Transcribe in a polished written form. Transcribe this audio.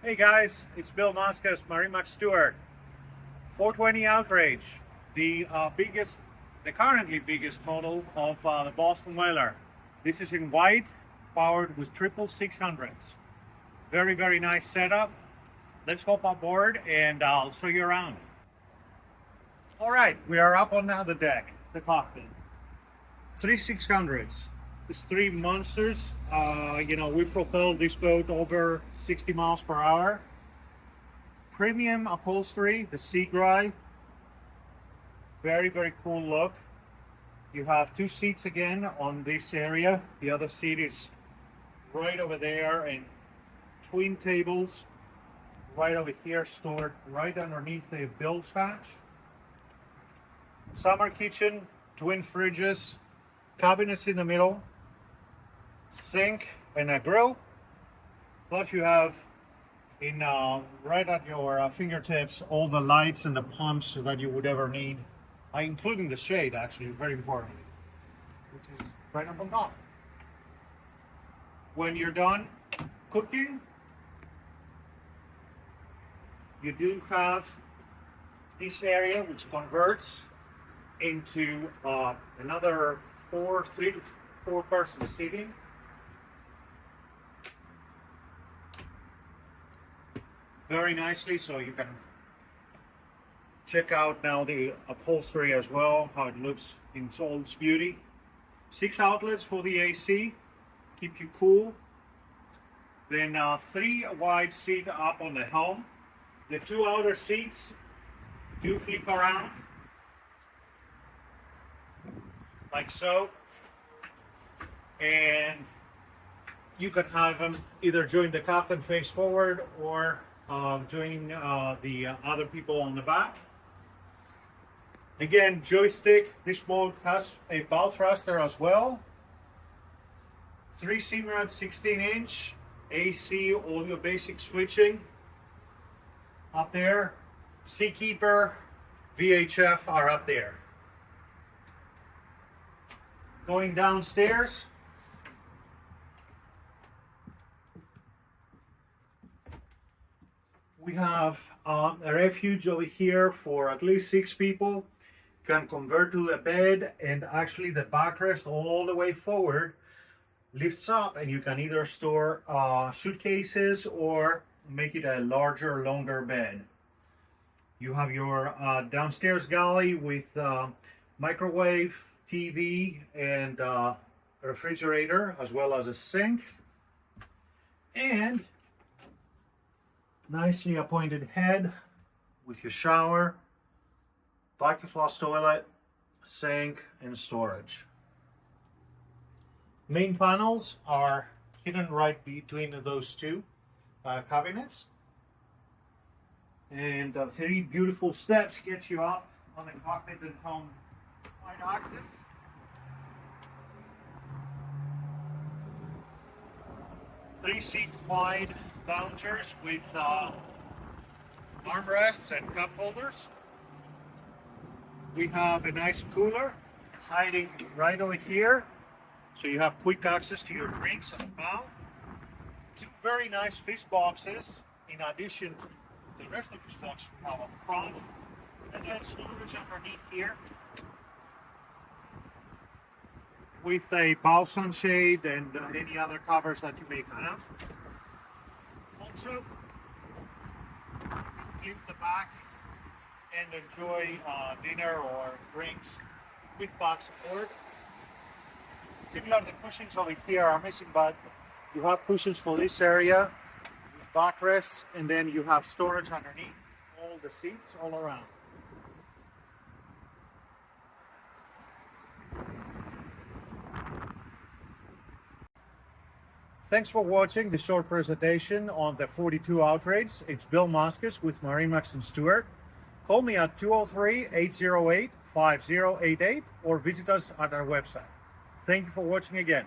Hey guys, it's Bill Moscas, MarineMax Stuart. 420 Outrage, the currently biggest model of the Boston Whaler. This is in white, powered with triple 600s. Very, very nice setup. Let's hop aboard and I'll show you around. All right, we are up on now the deck, the cockpit. 3 600s. These three monsters. We propelled this boat over 60 miles per hour. Premium upholstery, the sea gray. Very, very cool look. You have 2 seats again on this area. The other seat is right over there, and twin tables right over here, stored right underneath the bilge hatch. Summer kitchen, twin fridges, cabinets in the middle, sink and a grill. Plus you have right at your fingertips all the lights and the pumps that you would ever need, including the shade, actually, very important, which is right up on top. When you're done cooking, you do have this area which converts into another 3 to 4 person seating. Very nicely, so you can check out now the upholstery as well, how it looks in all its beauty. 6 outlets for the AC, keep you cool. Then 3 wide seat up on the helm. The 2 outer seats do flip around, like so. And you can have them either join the captain face forward or joining the other people on the back. Again, joystick. This boat has a bow thruster as well. 3 Simrad 16-inch AC, all your basic switching up there. Seakeeper, VHF are up there. Going downstairs, we have a refuge over here for at least 6 people. You can convert to a bed, and actually the backrest all the way forward lifts up, and you can either store suitcases or make it a larger, longer bed. You have your downstairs galley with microwave, TV, and refrigerator, as well as a sink. And nicely appointed head with your shower, back-to-flush toilet, sink, and storage. Main panels are hidden right between those 2 cabinets. And 3 beautiful steps get you up on the cockpit and helm wide axis. Three-seat wide loungers with armrests and cup holders. We have a nice cooler hiding right over here, so you have quick access to your drinks at the bow. 2 very nice fish boxes, in addition to the rest of the fish box we have up front, and then storage underneath here with a bow sunshade and any other covers that you may have. Also, flip the back and enjoy dinner or drinks with back support. Similar, the cushions over here are missing, but you have cushions for this area with backrests, and then you have storage underneath all the seats all around. Thanks for watching the short presentation on the 42 Outrage. It's Bill Moscas with MarineMax and Stuart. Call me at 203-808-5088 or visit us at our website. Thank you for watching again.